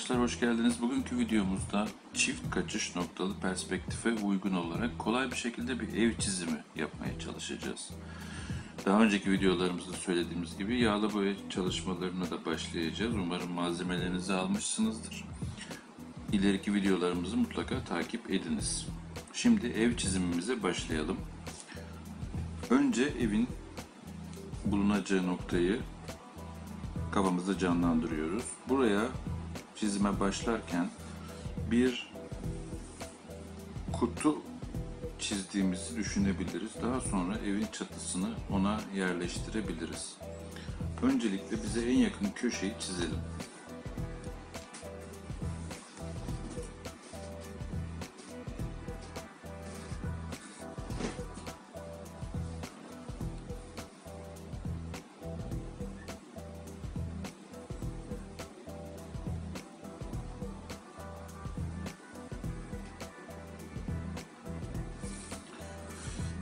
arkadaşlar, hoş geldiniz. Bugünkü videomuzda çift kaçış noktalı perspektife uygun olarak kolay bir şekilde bir ev çizimi yapmaya çalışacağız. Daha önceki videolarımızda söylediğimiz gibi yağlı boya çalışmalarına da başlayacağız. Umarım malzemelerinizi almışsınızdır. İleriki videolarımızı mutlaka takip ediniz. Şimdi ev çizimimize başlayalım. Önce evin bulunacağı noktayı kafamızda canlandırıyoruz. Buraya çizime başlarken bir kutu çizdiğimizi düşünebiliriz. Daha sonra evin çatısını ona yerleştirebiliriz. Öncelikle bize en yakın köşeyi çizelim.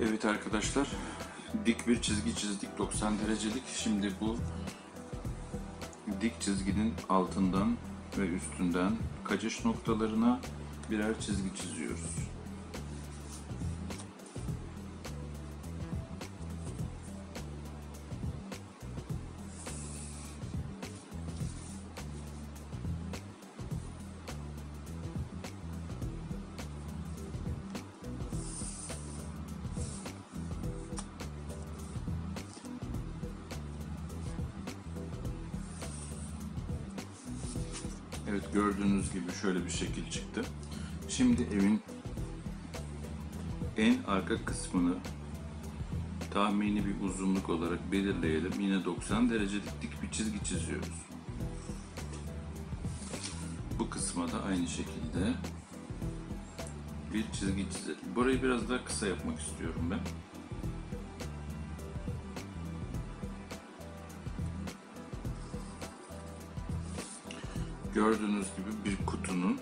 Evet arkadaşlar, dik bir çizgi çizdik 90 derecelik. Şimdi bu dik çizginin altından ve üstünden kaçış noktalarına birer çizgi çiziyoruz. Evet, gördüğünüz gibi şöyle bir şekil çıktı. Şimdi evin en arka kısmını tahmini bir uzunluk olarak belirleyelim. Yine 90 derecelik dik bir çizgi çiziyoruz. Bu kısma da aynı şekilde bir çizgi çizelim. Burayı biraz daha kısa yapmak istiyorum ben. Gördüğünüz gibi bir kutunun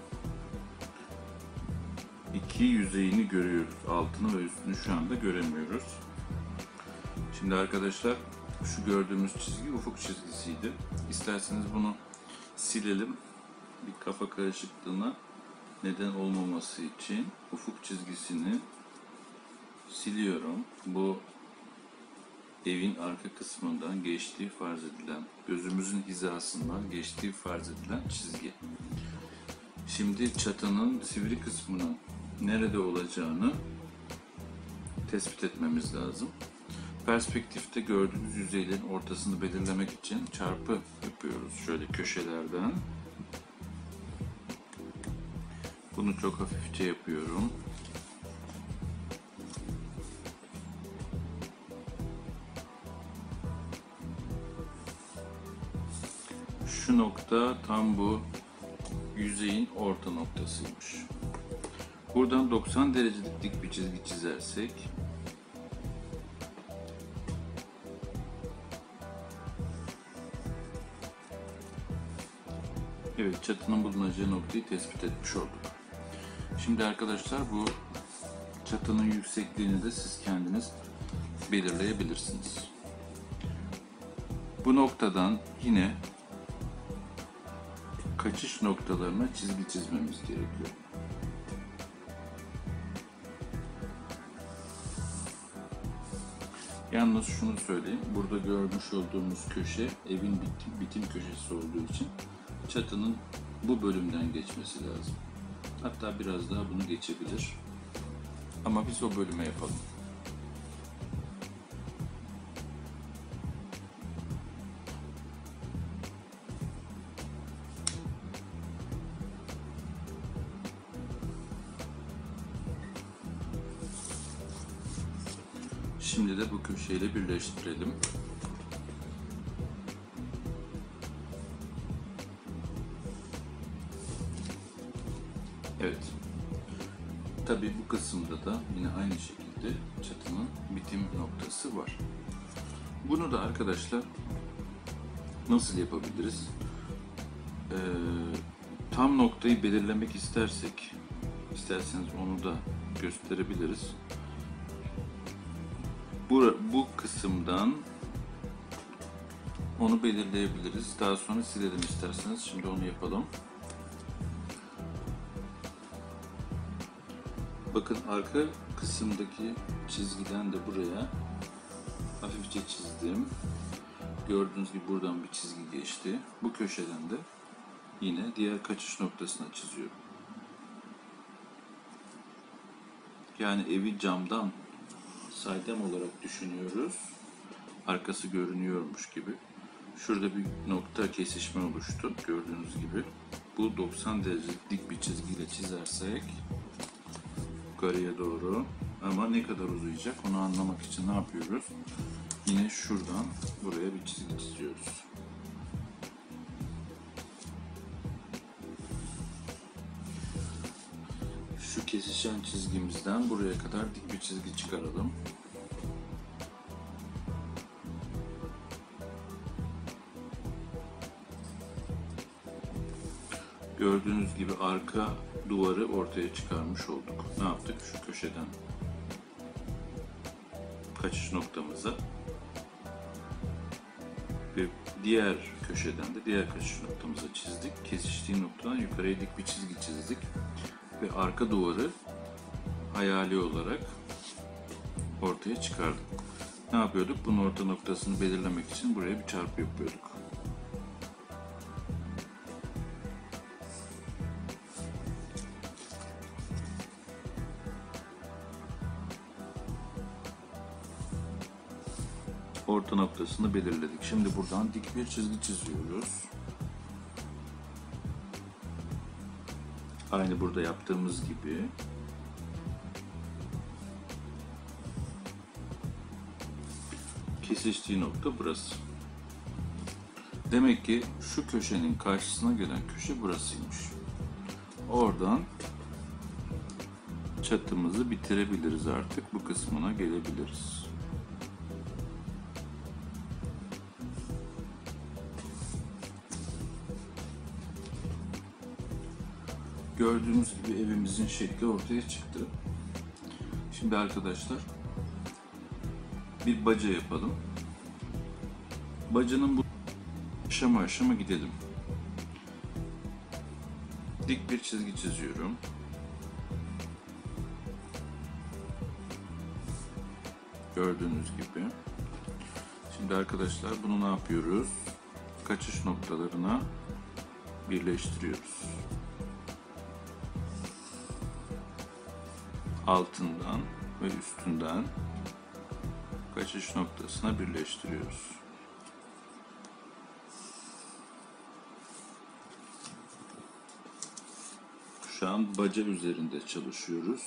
iki yüzeyini görüyoruz. Altını ve üstünü şu anda göremiyoruz. Şimdi arkadaşlar, şu gördüğümüz çizgi ufuk çizgisiydi. İsterseniz bunu silelim. Bir kafa karışıklığına neden olmaması için ufuk çizgisini siliyorum. Bu evin arka kısmından geçtiği farz edilen, gözümüzün hizasından geçtiği farz edilen çizgi. Şimdi çatının sivri kısmının nerede olacağını tespit etmemiz lazım. Perspektifte gördüğünüz yüzeylerin ortasını belirlemek için çarpı yapıyoruz şöyle köşelerden. Bunu çok hafifçe yapıyorum. Şu nokta tam bu yüzeyin orta noktasıymış. Buradan 90 derecelik dik bir çizgi çizersek evet, çatının bulunacağı noktayı tespit etmiş olduk. Şimdi arkadaşlar, bu çatının yüksekliğini de siz kendiniz belirleyebilirsiniz. Bu noktadan yine kaçış noktalarına çizgi çizmemiz gerekiyor. Yalnız şunu söyleyeyim, burada görmüş olduğumuz köşe evin bitim köşesi olduğu için çatının bu bölümden geçmesi lazım. Hatta biraz daha bunu geçebilir. Ama biz o bölüme yapalım. Şimdi de bu köşeyle birleştirelim. Evet. Tabii bu kısımda da yine aynı şekilde çatının bitim noktası var. Bunu da arkadaşlar nasıl yapabiliriz? Tam noktayı belirlemek isterseniz onu da gösterebiliriz. Bu kısımdan onu belirleyebiliriz. Daha sonra silelim isterseniz. Şimdi onu yapalım. Bakın arka kısımdaki çizgiden de buraya hafifçe çizdim. Gördüğünüz gibi buradan bir çizgi geçti. Bu köşeden de yine diğer kaçış noktasına çiziyorum. Yani evi camdan saydam olarak düşünüyoruz. Arkası görünüyormuş gibi. Şurada bir nokta kesişme oluştu gördüğünüz gibi. Bu 90 derecelik dik bir çizgiyle çizersek yukarıya doğru, ama ne kadar uzayacak onu anlamak için ne yapıyoruz? Yine şuradan buraya bir çizgi çiziyoruz. Şu kesişen çizgimizden buraya kadar dik bir çizgi çıkaralım. Gördüğünüz gibi arka duvarı ortaya çıkarmış olduk. Ne yaptık? Şu köşeden kaçış noktamıza ve diğer köşeden de diğer kaçış noktamıza çizdik. Kesiştiği noktadan yukarıya dik bir çizgi çizdik. Ve arka duvarı hayali olarak ortaya çıkardık. Ne yapıyorduk? Bunun orta noktasını belirlemek için buraya bir çarpı yapıyorduk. Orta noktasını belirledik. Şimdi buradan dik bir çizgi çiziyoruz. Aynı burada yaptığımız gibi. Kesiştiği nokta burası. Demek ki şu köşenin karşısına gelen köşe burasıymış. Oradan çatımızı bitirebiliriz artık. Bu kısmına gelebiliriz. Gördüğünüz gibi evimizin şekli ortaya çıktı. Şimdi arkadaşlar bir baca yapalım. Bacanın bu aşama aşama gidelim. Dik bir çizgi çiziyorum. Gördüğünüz gibi. Şimdi arkadaşlar bunu ne yapıyoruz? Kaçış noktalarına birleştiriyoruz. Altından ve üstünden kaçış noktasına birleştiriyoruz. Şu an baca üzerinde çalışıyoruz.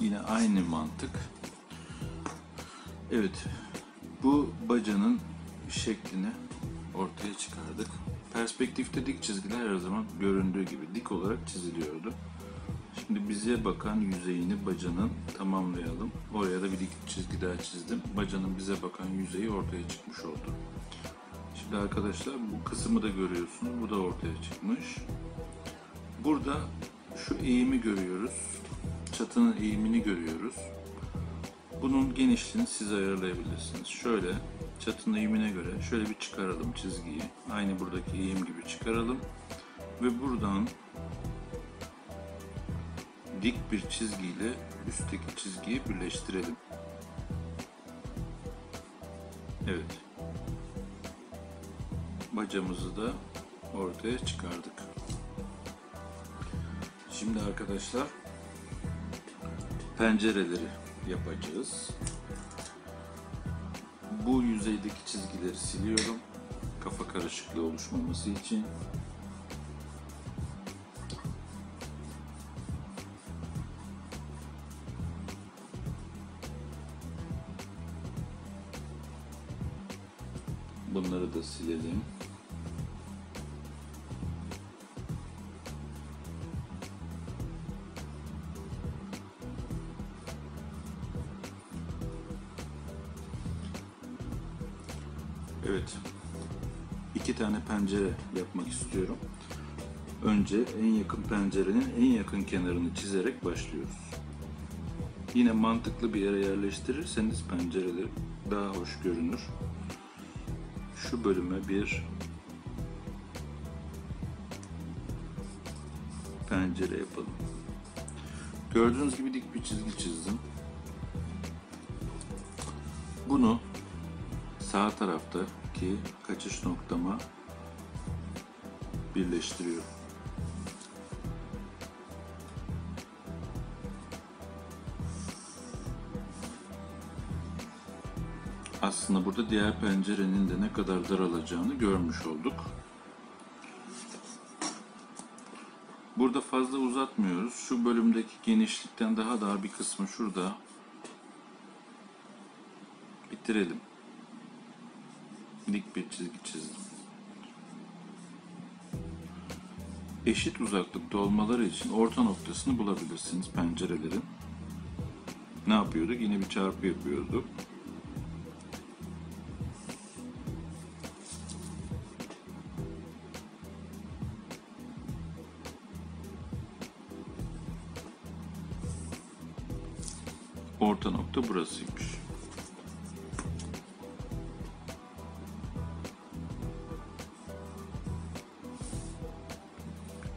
Yine aynı mantık. Evet, bu bacanın şeklini ortaya çıkardık. Perspektifte dik çizgiler her zaman göründüğü gibi dik olarak çiziliyordu. Şimdi bize bakan yüzeyini bacanın tamamlayalım. Oraya da bir dik çizgi daha çizdim. Bacanın bize bakan yüzeyi ortaya çıkmış oldu. Şimdi arkadaşlar bu kısmı da görüyorsunuz. Bu da ortaya çıkmış. Burada şu eğimi görüyoruz. Çatının eğimini görüyoruz. Bunun genişliğini siz ayarlayabilirsiniz. Şöyle çatının eğimine göre şöyle bir çıkaralım çizgiyi. Aynı buradaki eğim gibi çıkaralım. Ve buradan dik bir çizgiyle üstteki çizgiyi birleştirelim. Evet. Bacamızı da ortaya çıkardık. Şimdi arkadaşlar pencereleri yapacağız. Bu yüzeydeki çizgileri siliyorum. Kafa karışıklığı oluşmaması için. Bunları da silelim. Evet. 2 tane pencere yapmak istiyorum. Önce en yakın pencerenin en yakın kenarını çizerek başlıyoruz. Yine mantıklı bir yere yerleştirirseniz pencereleri daha hoş görünür. Şu bölüme bir pencere yapalım. Gördüğünüz gibi dik bir çizgi çizdim. Bunu sağ taraftaki kaçış noktama birleştiriyorum. Aslında burada diğer pencerenin de ne kadar daralacağını görmüş olduk. Burada fazla uzatmıyoruz. Şu bölümdeki genişlikten daha dar bir kısmı şurada bitirelim. Dik bir çizgi çizdim. Eşit uzaklıkta olmaları için orta noktasını bulabilirsiniz pencerelerin. Ne yapıyorduk? Yine bir çarpı yapıyorduk. Orta nokta burasıymış.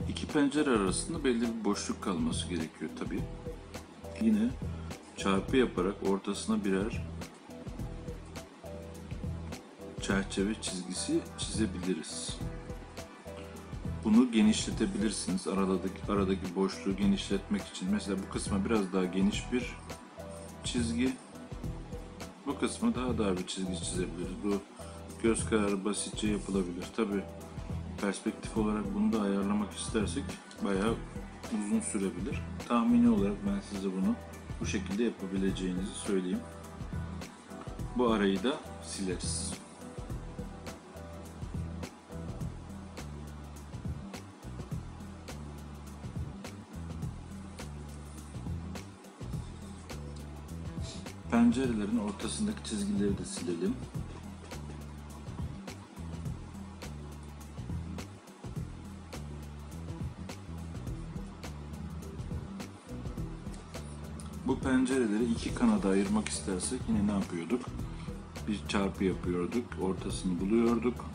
İki pencere arasında belli bir boşluk kalması gerekiyor tabii. Yine çarpı yaparak ortasına birer çerçeve çizgisi çizebiliriz. Bunu genişletebilirsiniz. Aradaki boşluğu genişletmek için. Mesela bu kısma biraz daha geniş bir çizgi, bu kısma daha dar bir çizgi çizebiliriz. Bu göz kararı basitçe yapılabilir. Tabi perspektif olarak bunu da ayarlamak istersek bayağı uzun sürebilir. Tahmini olarak ben size bunu bu şekilde yapabileceğinizi söyleyeyim. Bu arayı da sileriz. Pencerelerin ortasındaki çizgileri de silelim. Bu pencereleri iki kanada ayırmak istersek yine ne yapıyorduk? Bir çarpı yapıyorduk, ortasını buluyorduk.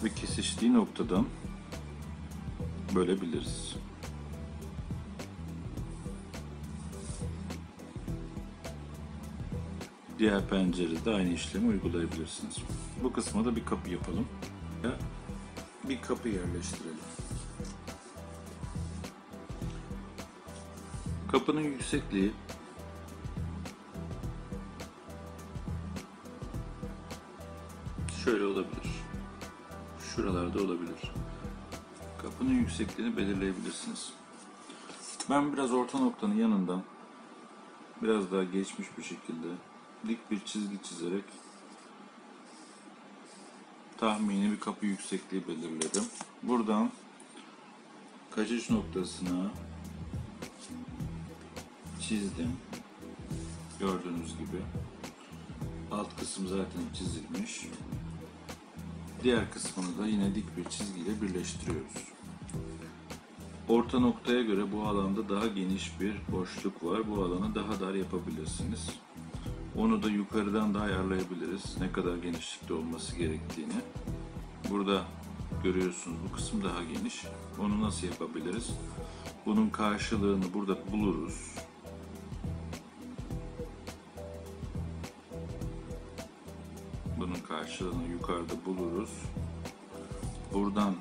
Ve kesiştiği noktadan bölebiliriz. Diğer pencerede aynı işlemi uygulayabilirsiniz. Bu kısma da bir kapı yapalım. Bir kapı yerleştirelim. Kapının yüksekliği şöyle olabilir. Şuralarda olabilir. Kapının yüksekliğini belirleyebilirsiniz. Ben biraz orta noktanın yanından biraz daha geçmiş bir şekilde dik bir çizgi çizerek tahmini bir kapı yüksekliği belirledim. Buradan kaçış noktasına çizdim. Gördüğünüz gibi. Alt kısım zaten çizilmiş. Diğer kısmını da yine dik bir çizgiyle birleştiriyoruz. Orta noktaya göre bu alanda daha geniş bir boşluk var. Bu alanı daha dar yapabilirsiniz. Onu da yukarıdan da ayarlayabiliriz. Ne kadar genişlikte olması gerektiğini. Burada görüyorsunuz bu kısım daha geniş. Onu nasıl yapabiliriz? Bunun karşılığını burada buluruz. Bunun karşılığını yukarıda buluruz. Buradan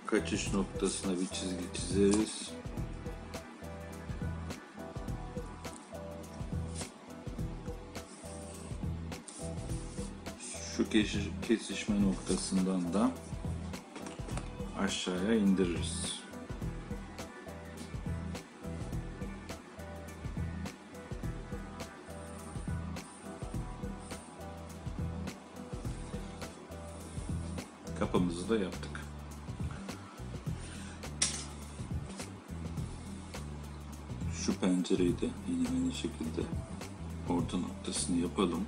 kaçış noktasına bir çizgi çizeriz. Şu kesişme noktasından da aşağıya indiririz. Kapımızı da yaptık. Şu pencereyi de yine aynı şekilde orta noktasını yapalım.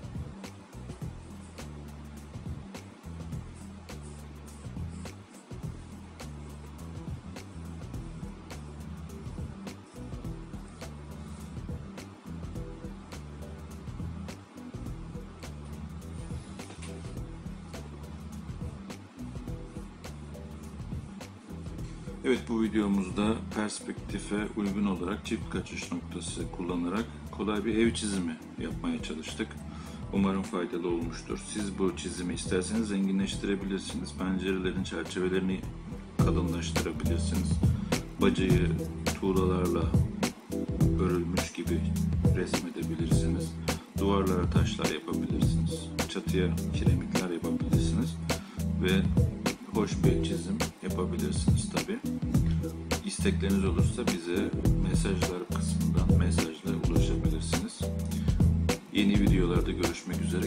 Evet, bu videomuzda perspektife uygun olarak çift kaçış noktası kullanarak kolay bir ev çizimi yapmaya çalıştık. Umarım faydalı olmuştur. Siz bu çizimi isterseniz zenginleştirebilirsiniz. Pencerelerin çerçevelerini kalınlaştırabilirsiniz. Bacayı tuğlalarla örülmüş gibi resmedebilirsiniz. Duvarlara taşlar yapabilirsiniz. Çatıya kiremitler yapabilirsiniz. Ve hoş bir çizim yapabilirsiniz tabi. İstekleriniz olursa bize mesajlar kısmından mesajla ulaşabilirsiniz. Yeni videolarda görüşmek üzere.